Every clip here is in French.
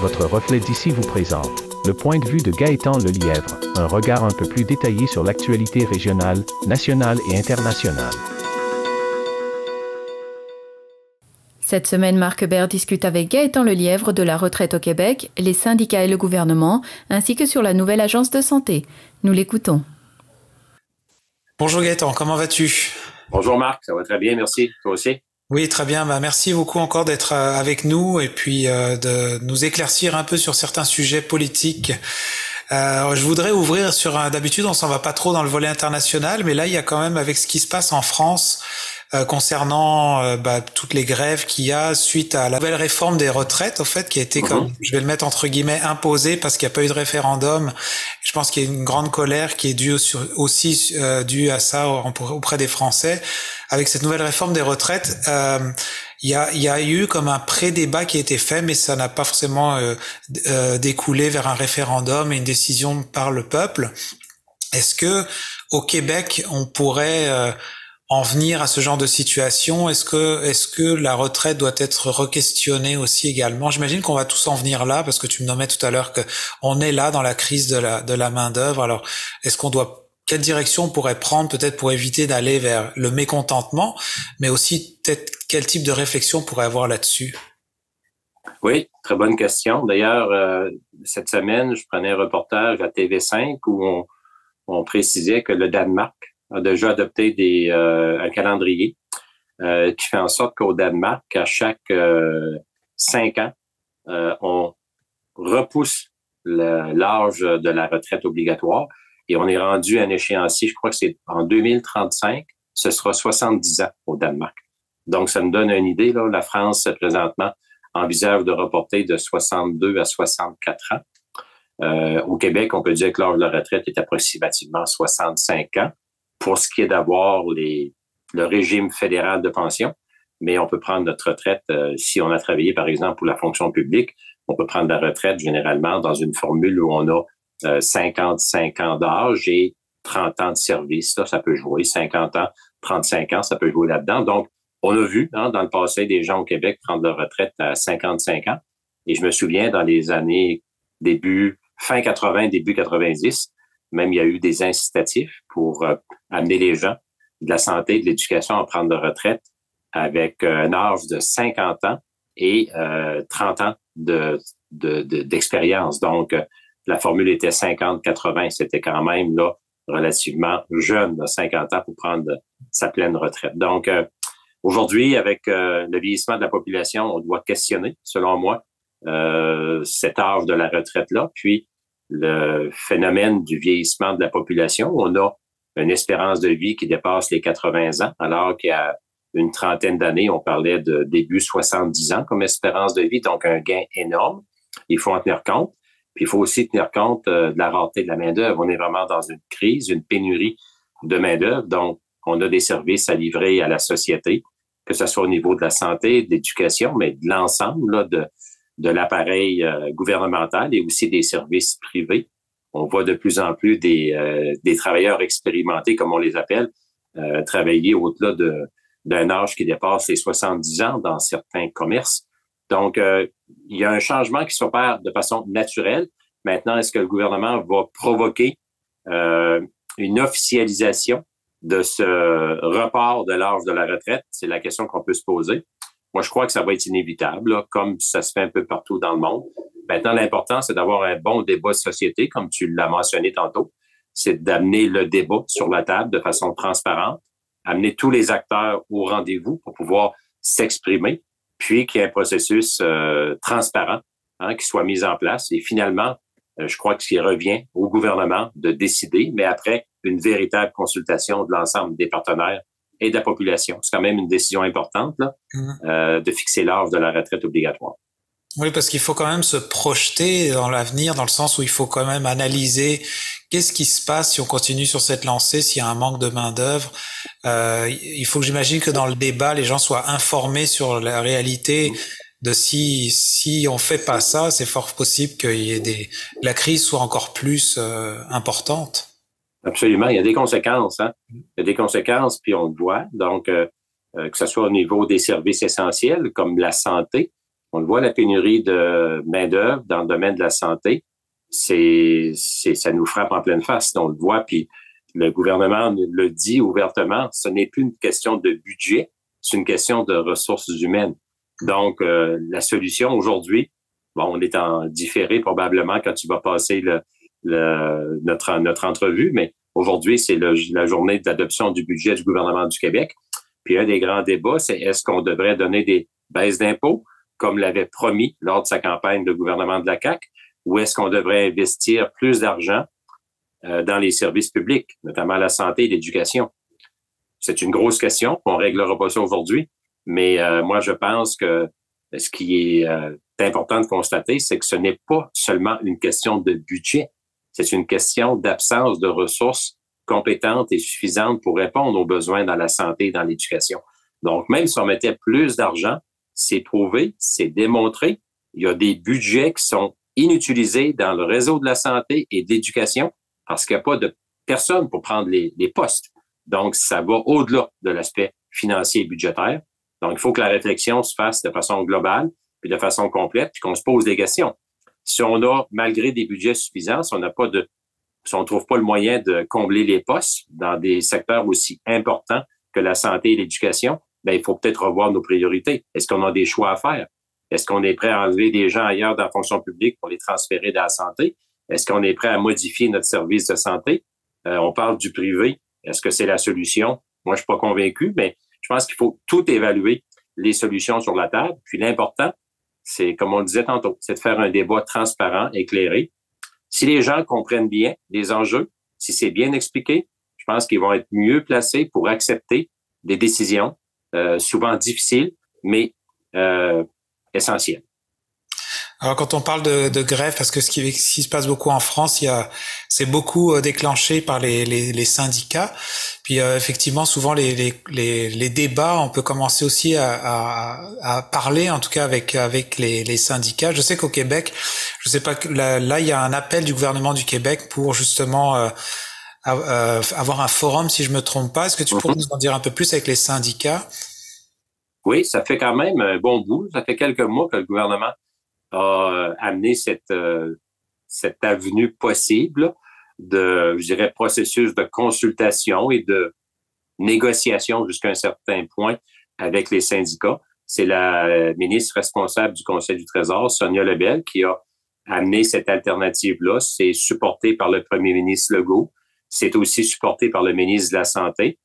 votre reflet d'ici vous présente le point de vue de Gaëtan Lelièvre, un regard un peu plus détaillé sur l'actualité régionale, nationale et internationale. Cette semaine, Marc Hébert discute avec Gaëtan Lelièvre de la retraite au Québec, les syndicats et le gouvernement, ainsi que sur la nouvelle agence de santé. Nous l'écoutons. Bonjour Gaëtan, comment vas-tu? Bonjour Marc, ça va très bien, merci. Toi aussi? Oui, très bien. Merci beaucoup encore d'être avec nous et puis de nous éclaircir un peu sur certains sujets politiques. Je voudrais ouvrir sur d'habitude, on s'en va pas trop dans le volet international, mais là, il y a quand même avec ce qui se passe en France concernant toutes les grèves qu'il y a suite à la nouvelle réforme des retraites, au fait, qui a été comme, je vais le mettre entre guillemets, imposée parce qu'il n'y a pas eu de référendum. Je pense qu'il y a une grande colère qui est due aussi due à ça auprès des Français. Avec cette nouvelle réforme des retraites, il y a eu comme un pré-débat qui a été fait, mais ça n'a pas forcément découlé vers un référendum et une décision par le peuple. Est-ce que au Québec, on pourrait en venir à ce genre de situation? Est-ce que la retraite doit être requestionnée aussi également? J'imagine qu'on va tous en venir là, parce que tu me nommais tout à l'heure que on est là dans la crise de la main-d'œuvre. Alors, quelle direction on pourrait prendre peut-être pour éviter d'aller vers le mécontentement, mais aussi peut-être quel type de réflexion on pourrait avoir là-dessus? Oui, très bonne question. D'ailleurs, cette semaine, je prenais un reportage à TV5 où on précisait que le Danemark a déjà adopté un calendrier qui fait en sorte qu'au Danemark, à chaque 5 ans, on repousse l'âge de la retraite obligatoire. Et on est rendu à un échéancier, je crois que c'est en 2035, ce sera 70 ans au Danemark. Donc, ça nous donne une idée, là. La France, présentement, envisage de reporter de 62 à 64 ans. Au Québec, on peut dire que l'âge de la retraite est approximativement 65 ans pour ce qui est d'avoir le régime fédéral de pension. Mais on peut prendre notre retraite, si on a travaillé, par exemple, pour la fonction publique, on peut prendre la retraite généralement dans une formule où on a 55 ans d'âge et 30 ans de service. Là, ça peut jouer 50 ans, 35 ans, ça peut jouer là-dedans. Donc, on a vu dans le passé des gens au Québec prendre leur retraite à 55 ans. Et je me souviens, dans les années fin 80, début 90, même il y a eu des incitatifs pour amener les gens de la santé, de l'éducation à prendre leur retraite avec un âge de 50 ans et 30 ans d'expérience. Donc, la formule était 50-80. C'était quand même là relativement jeune, là, 50 ans pour prendre sa pleine retraite. Donc, aujourd'hui, avec le vieillissement de la population, on doit questionner, selon moi, cet âge de la retraite-là. Puis, le phénomène du vieillissement de la population, on a une espérance de vie qui dépasse les 80 ans, alors qu'il y a une trentaine d'années, on parlait de début 70 ans comme espérance de vie, donc un gain énorme. Il faut en tenir compte. Puis il faut aussi tenir compte de la rareté de la main-d'œuvre. On est vraiment dans une crise, une pénurie de main-d'œuvre. Donc, on a des services à livrer à la société, que ce soit au niveau de la santé, de l'éducation, mais de l'ensemble là, de l'appareil gouvernemental et aussi des services privés. On voit de plus en plus des travailleurs expérimentés, comme on les appelle, travailler au-delà d'un âge qui dépasse les 70 ans dans certains commerces. Donc, il y a un changement qui s'opère de façon naturelle. Maintenant, est-ce que le gouvernement va provoquer une officialisation de ce report de l'âge de la retraite? C'est la question qu'on peut se poser. Moi, je crois que ça va être inévitable, là, comme ça se fait un peu partout dans le monde. Maintenant, l'important, c'est d'avoir un bon débat de société, comme tu l'as mentionné tantôt. C'est d'amener le débat sur la table de façon transparente, amener tous les acteurs au rendez-vous pour pouvoir s'exprimer, puis qu'il y ait un processus transparent qui soit mis en place. Et finalement, je crois que ce qui revient au gouvernement de décider, mais après une véritable consultation de l'ensemble des partenaires et de la population. C'est quand même une décision importante là, de fixer l'âge de la retraite obligatoire. Oui, parce qu'il faut quand même se projeter dans l'avenir, dans le sens où il faut quand même analyser qu'est-ce qui se passe si on continue sur cette lancée, s'il y a un manque de main-d'œuvre. Il faut que j'imagine que dans le débat, les gens soient informés sur la réalité de si on fait pas ça, c'est fort possible qu'il y ait la crise soit encore plus importante. Absolument, il y a des conséquences. Il y a des conséquences, puis on le voit. Donc, que ce soit au niveau des services essentiels comme la santé, On le voit, la pénurie de main-d'œuvre dans le domaine de la santé, ça nous frappe en pleine face. On le voit, puis le gouvernement le dit ouvertement, ce n'est plus une question de budget, c'est une question de ressources humaines. Donc, la solution aujourd'hui, bon, on est en différé probablement quand tu vas passer notre entrevue, mais aujourd'hui, c'est la journée d'adoption du budget du gouvernement du Québec. Puis un des grands débats, c'est est-ce qu'on devrait donner des baisses d'impôts, comme l'avait promis lors de sa campagne le gouvernement de la CAQ, ou est-ce qu'on devrait investir plus d'argent dans les services publics, notamment la santé et l'éducation? C'est une grosse question. On réglera pas ça aujourd'hui, mais moi, je pense que ce qui est important de constater, c'est que ce n'est pas seulement une question de budget, c'est une question d'absence de ressources compétentes et suffisantes pour répondre aux besoins dans la santé et dans l'éducation. Donc, même si on mettait plus d'argent, c'est prouvé, c'est démontré. Il y a des budgets qui sont inutilisés dans le réseau de la santé et de l'éducation parce qu'il n'y a pas de personne pour prendre les postes. Donc, ça va au-delà de l'aspect financier et budgétaire. Donc, il faut que la réflexion se fasse de façon globale puis de façon complète, puis qu'on se pose des questions. Si on a, malgré des budgets suffisants, si on trouve pas le moyen de combler les postes dans des secteurs aussi importants que la santé et l'éducation, ben il faut peut-être revoir nos priorités. Est-ce qu'on a des choix à faire? Est-ce qu'on est prêt à enlever des gens ailleurs dans la fonction publique pour les transférer dans la santé? Est-ce qu'on est prêt à modifier notre service de santé? On parle du privé. Est-ce que c'est la solution? Moi, je suis pas convaincu, mais je pense qu'il faut tout évaluer, les solutions sur la table. Puis l'important, c'est, comme on le disait tantôt, c'est de faire un débat transparent, éclairé. Si les gens comprennent bien les enjeux, si c'est bien expliqué, je pense qu'ils vont être mieux placés pour accepter des décisions souvent difficiles, mais essentielles. Alors, quand on parle de grève, parce que ce qui se passe beaucoup en France, c'est beaucoup déclenché par les syndicats. Puis effectivement, souvent les débats, on peut commencer aussi à parler, en tout cas avec les syndicats. Je sais qu'au Québec, je sais pas, là il y a un appel du gouvernement du Québec pour justement avoir un forum, si je me trompe pas. Est-ce que tu pourrais nous en dire un peu plus avec les syndicats? Oui, ça fait quand même un bon bout. Ça fait quelques mois que le gouvernement a amené cette avenue possible de, je dirais, processus de consultation et de négociation jusqu'à un certain point avec les syndicats. C'est la ministre responsable du Conseil du Trésor, Sonia Lebel, qui a amené cette alternative-là. C'est supporté par le premier ministre Legault. C'est aussi supporté par le ministre de la Santé,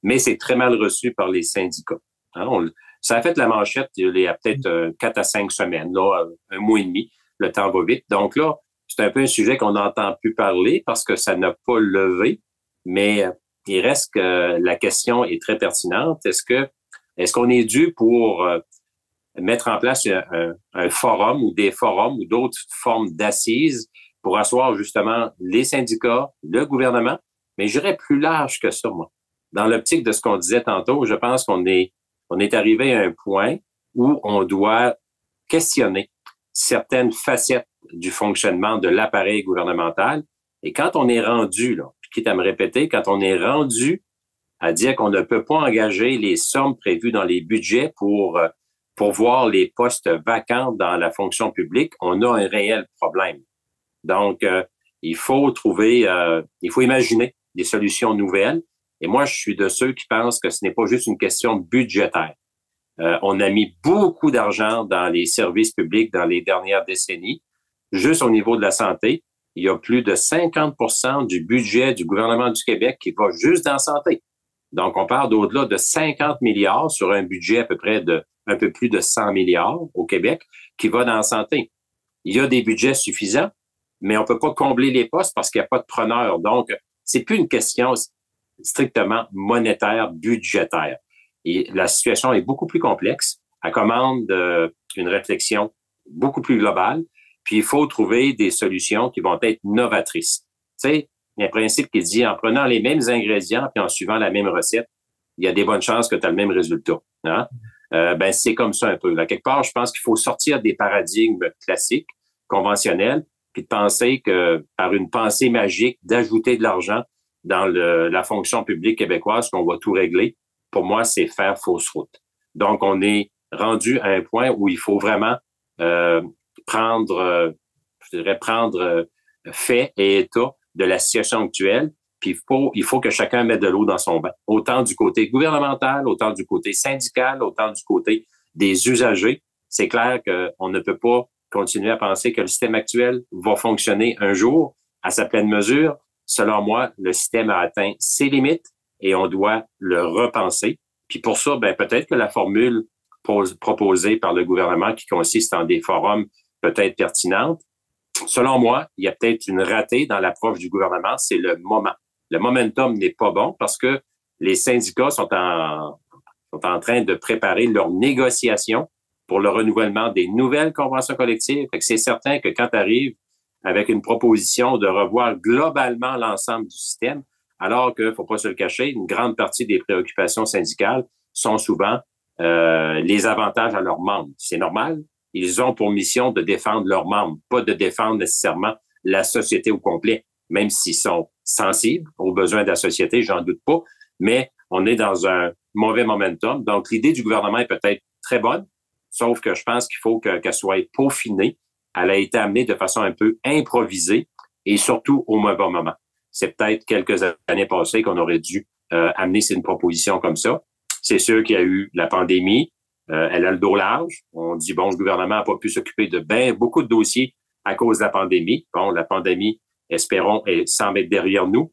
mais c'est très mal reçu par les syndicats. Hein, ça a fait la manchette il y a peut-être 4 à 5 semaines, là, un mois et demi. Le temps va vite. Donc là, c'est un peu un sujet qu'on n'entend plus parler parce que ça n'a pas levé, mais il reste que la question est très pertinente. Est-ce qu'on est dû pour mettre en place un forum ou des forums ou d'autres formes d'assises pour asseoir justement les syndicats, le gouvernement, mais je dirais plus large que ça, moi. Dans l'optique de ce qu'on disait tantôt, je pense qu'on est arrivé à un point où on doit questionner certaines facettes du fonctionnement de l'appareil gouvernemental. Et quand on est rendu, là, quitte à me répéter, quand on est rendu à dire qu'on ne peut pas engager les sommes prévues dans les budgets pour voir les postes vacants dans la fonction publique, on a un réel problème. Donc, il faut imaginer des solutions nouvelles. Et moi, je suis de ceux qui pensent que ce n'est pas juste une question budgétaire. On a mis beaucoup d'argent dans les services publics dans les dernières décennies. Juste au niveau de la santé, il y a plus de 50% du budget du gouvernement du Québec qui va juste dans la santé. Donc, on parle d'au-delà de 50 milliards sur un budget à peu près de un peu plus de 100 milliards au Québec qui va dans la santé. Il y a des budgets suffisants, mais on peut pas combler les postes parce qu'il n'y a pas de preneurs. Donc, c'est plus une question strictement monétaire, budgétaire. Et la situation est beaucoup plus complexe. Elle commande une réflexion beaucoup plus globale. Puis, il faut trouver des solutions qui vont être novatrices. Tu sais, il y a un principe qui dit, en prenant les mêmes ingrédients puis en suivant la même recette, il y a des bonnes chances que tu as le même résultat. Hein? C'est comme ça un peu. Là, quelque part, je pense qu'il faut sortir des paradigmes classiques, conventionnels, puis de penser que par une pensée magique, d'ajouter de l'argent dans la fonction publique québécoise, qu'on va tout régler, pour moi, c'est faire fausse route. Donc, on est rendu à un point où il faut vraiment prendre fait et état de la situation actuelle. Puis il faut que chacun mette de l'eau dans son bain, autant du côté gouvernemental, autant du côté syndical, autant du côté des usagers. C'est clair qu'on ne peut pas continuer à penser que le système actuel va fonctionner un jour à sa pleine mesure. Selon moi, le système a atteint ses limites et on doit le repenser. Puis pour ça, peut-être que la formule proposée par le gouvernement qui consiste en des forums peut-être pertinentes, selon moi, il y a peut-être une ratée dans l'approche du gouvernement, c'est le moment. Le momentum n'est pas bon parce que les syndicats sont en train de préparer leurs négociations pour le renouvellement des nouvelles conventions collectives. Fait que c'est certain que quand tu arrives avec une proposition de revoir globalement l'ensemble du système, alors que, faut pas se le cacher, une grande partie des préoccupations syndicales sont souvent les avantages à leurs membres. C'est normal. Ils ont pour mission de défendre leurs membres, pas de défendre nécessairement la société au complet, même s'ils sont sensibles aux besoins de la société, j'en doute pas, mais on est dans un mauvais momentum. Donc, l'idée du gouvernement est peut-être très bonne, sauf que je pense qu'il faut qu'elle soit peaufinée. Elle a été amenée de façon un peu improvisée et surtout au mauvais moment. C'est peut-être quelques années passées qu'on aurait dû amener une proposition comme ça. C'est sûr qu'il y a eu la pandémie. Elle a le dos large. On dit, bon, le gouvernement n'a pas pu s'occuper de beaucoup de dossiers à cause de la pandémie. Bon, la pandémie, espérons, semble être derrière nous.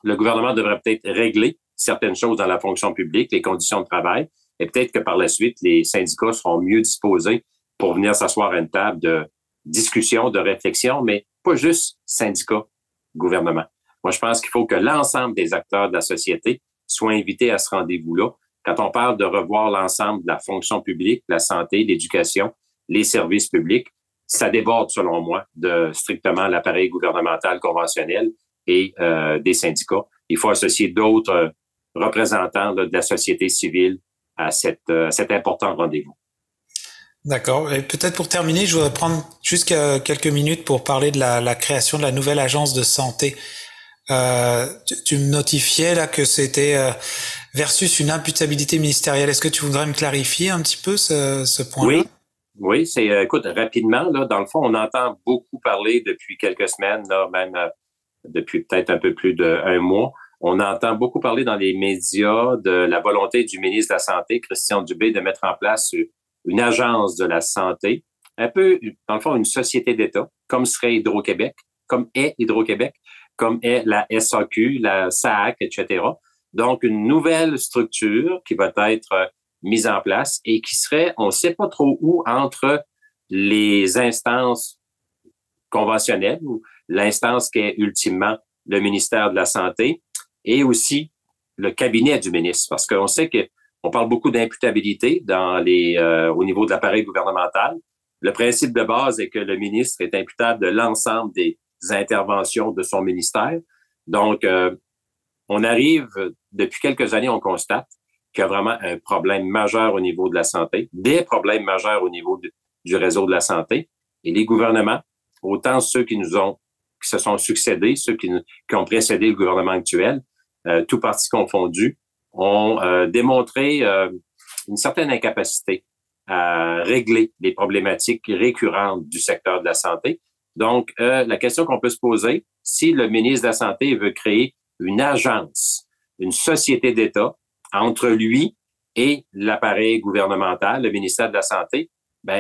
Le gouvernement devrait peut-être régler certaines choses dans la fonction publique, les conditions de travail, et peut-être que par la suite, les syndicats seront mieux disposés pour venir s'asseoir à une table de discussion, de réflexion, mais pas juste syndicats, gouvernement. Moi, je pense qu'il faut que l'ensemble des acteurs de la société soient invités à ce rendez-vous-là. Quand on parle de revoir l'ensemble de la fonction publique, la santé, l'éducation, les services publics, ça déborde, selon moi, de strictement l'appareil gouvernemental conventionnel et des syndicats. Il faut associer d'autres représentants de la société civile à cet important rendez-vous. D'accord. Et peut-être pour terminer, je voudrais prendre juste quelques minutes pour parler de la création de la nouvelle agence de santé. Tu me notifiais là que c'était versus une imputabilité ministérielle. Est-ce que tu voudrais me clarifier un petit peu ce point-là? Oui, c'est écoute, rapidement, là, dans le fond, on entend beaucoup parler depuis quelques semaines, là, même depuis peut-être un peu plus d'un mois. On entend beaucoup parler dans les médias de la volonté du ministre de la Santé, Christian Dubé, de mettre en place une agence de la santé, un peu, dans le fond, une société d'État, comme serait Hydro-Québec, comme est Hydro-Québec, comme est la SAQ, la SAAC, etc. Donc, une nouvelle structure qui va être mise en place et qui serait, on ne sait pas trop où, entre les instances conventionnelles ou l'instance qui est ultimement le ministère de la Santé et aussi le cabinet du ministre. Parce qu'on sait qu'on parle beaucoup d'imputabilité au niveau de l'appareil gouvernemental. Le principe de base est que le ministre est imputable de l'ensemble des interventions de son ministère. Donc, on arrive, depuis quelques années, on constate qu'il y a vraiment un problème majeur au niveau de la santé, des problèmes majeurs au niveau du réseau de la santé. Et les gouvernements, autant ceux qui se sont succédés, ceux qui ont précédé le gouvernement actuel, tout partis confondus, ont démontré une certaine incapacité à régler les problématiques récurrentes du secteur de la santé. Donc, la question qu'on peut se poser, si le ministre de la Santé veut créer une agence, une société d'État entre lui et l'appareil gouvernemental, le ministère de la Santé,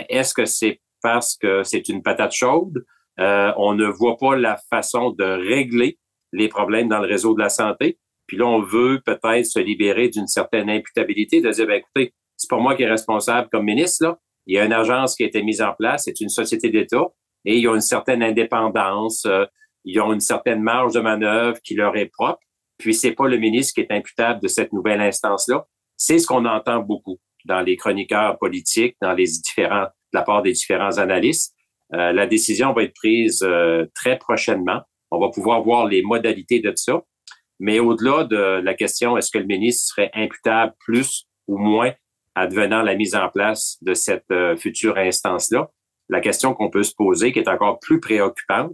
est-ce que c'est parce que c'est une patate chaude? On ne voit pas la façon de régler les problèmes dans le réseau de la santé. Puis là, on veut peut-être se libérer d'une certaine imputabilité, de dire, écoutez, c'est pas moi qui est responsable comme ministre, là. Il y a une agence qui a été mise en place, c'est une société d'État, et ils ont une certaine indépendance, ils ont une certaine marge de manœuvre qui leur est propre. Puis c'est pas le ministre qui est imputable de cette nouvelle instance-là. C'est ce qu'on entend beaucoup dans les chroniqueurs politiques, de la part des différents analystes. La décision va être prise très prochainement. On va pouvoir voir les modalités de ça. Mais au-delà de la question, est-ce que le ministre serait imputable plus ou moins advenant la mise en place de cette future instance-là? La question qu'on peut se poser, qui est encore plus préoccupante,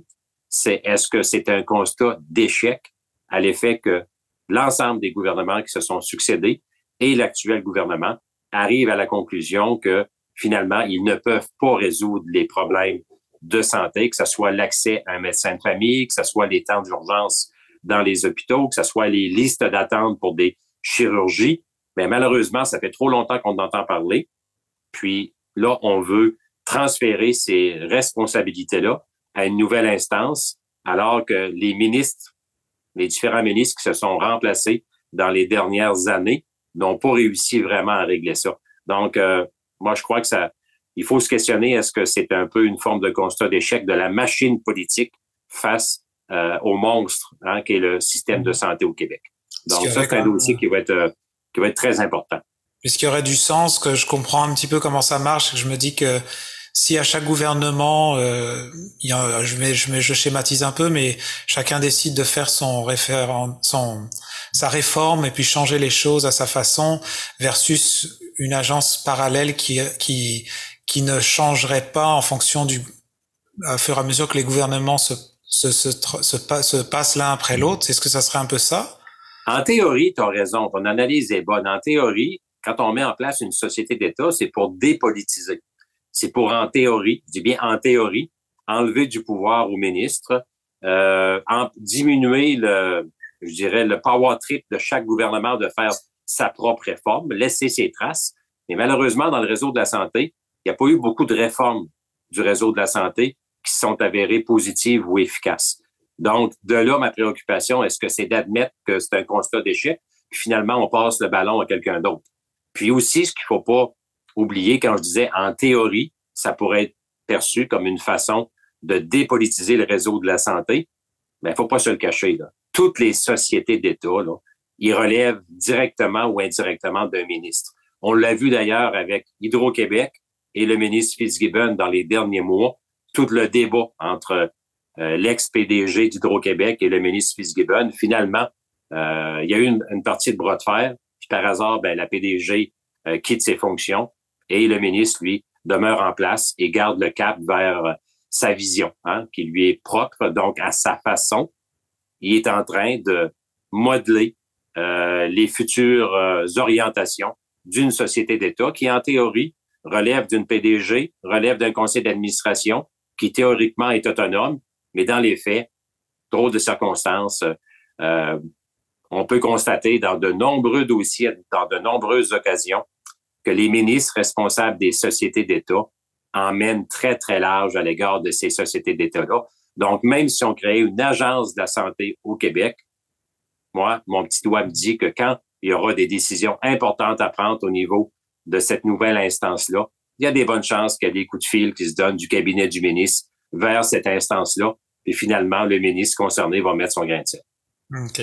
c'est est-ce que c'est un constat d'échec à l'effet que l'ensemble des gouvernements qui se sont succédés et l'actuel gouvernement arrivent à la conclusion que finalement, ils ne peuvent pas résoudre les problèmes de santé, que ce soit l'accès à un médecin de famille, que ce soit les temps d'urgence dans les hôpitaux, que ce soit les listes d'attente pour des chirurgies. Mais malheureusement, ça fait trop longtemps qu'on entend parler. Puis là, on veut transférer ces responsabilités-là à une nouvelle instance, alors que les ministres, les différents ministres qui se sont remplacés dans les dernières années n'ont pas réussi vraiment à régler ça. Donc, moi, je crois que il faut se questionner, est-ce que c'est un peu une forme de constat d'échec de la machine politique face au monstre, hein, qui est le système de santé au Québec. Donc, ça, c'est un dossier qui va être très important. Est-ce qu'il y aurait du sens, que je comprends un petit peu comment ça marche, que je me dis que si à chaque gouvernement, je schématise un peu, mais chacun décide de faire sa réforme et puis changer les choses à sa façon, versus une agence parallèle qui ne changerait pas en fonction à fur et à mesure que les gouvernements se passent l'un après l'autre. Est-ce que ça serait un peu ça? En théorie, tu as raison. Ton analyse est bonne. En théorie, quand on met en place une société d'État, c'est pour dépolitiser. C'est pour, en théorie, je dis bien en théorie, enlever du pouvoir aux ministres, diminuer le power trip de chaque gouvernement de faire sa propre réforme, laisser ses traces. Mais malheureusement, dans le réseau de la santé, il n'y a pas eu beaucoup de réformes du réseau de la santé qui sont avérées positives ou efficaces. Donc, de là, ma préoccupation, est-ce que c'est d'admettre que c'est un constat d'échec, puis finalement, on passe le ballon à quelqu'un d'autre. Puis aussi, ce qu'il faut pas oublier, quand je disais en théorie, ça pourrait être perçu comme une façon de dépolitiser le réseau de la santé, mais il faut pas se le cacher, là. Toutes les sociétés d'État, là, ils relèvent directement ou indirectement d'un ministre. On l'a vu d'ailleurs avec Hydro-Québec et le ministre Fitzgibbon dans les derniers mois, tout le débat entre l'ex-PDG d'Hydro-Québec et le ministre Fitzgibbon. Finalement, il y a eu une partie de bras de fer, puis par hasard, la PDG quitte ses fonctions et le ministre, lui, demeure en place et garde le cap vers sa vision, hein, qui lui est propre, donc à sa façon. Il est en train de modeler les futures orientations d'une société d'État qui, en théorie, relève d'une PDG, relève d'un conseil d'administration qui, théoriquement, est autonome, mais dans les faits, drôle de circonstances, on peut constater dans de nombreux dossiers, dans de nombreuses occasions, que les ministres responsables des sociétés d'État emmènent très, très large à l'égard de ces sociétés d'État-là. Donc, même si on crée une agence de la santé au Québec, moi, mon petit doigt me dit que quand il y aura des décisions importantes à prendre au niveau de cette nouvelle instance-là, il y a des bonnes chances qu'il y ait des coups de fil qui se donnent du cabinet du ministre vers cette instance-là, et finalement, le ministre concerné va mettre son grain de sel. OK.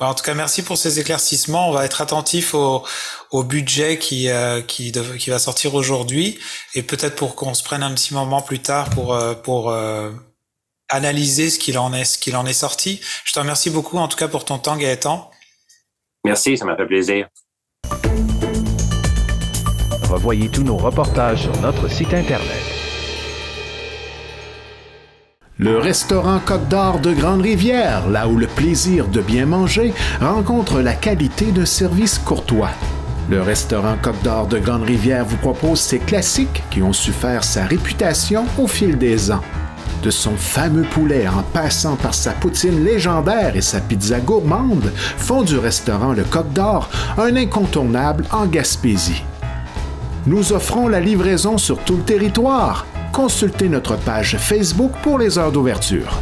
Bon, en tout cas, merci pour ces éclaircissements. On va être attentif au budget qui va sortir aujourd'hui, et peut-être pour qu'on se prenne un petit moment plus tard pour analyser ce qu'il en est sorti. Je te remercie beaucoup, en tout cas, pour ton temps, Gaëtan. Merci, ça m'a fait plaisir. Revoyez tous nos reportages sur notre site Internet. Le restaurant Côte d'Or de Grande-Rivière, là où le plaisir de bien manger rencontre la qualité d'un service courtois. Le restaurant Côte d'Or de Grande-Rivière vous propose ses classiques qui ont su faire sa réputation au fil des ans. De son fameux poulet en passant par sa poutine légendaire et sa pizza gourmande, font du restaurant Le Côte d'Or un incontournable en Gaspésie. Nous offrons la livraison sur tout le territoire. Consultez notre page Facebook pour les heures d'ouverture.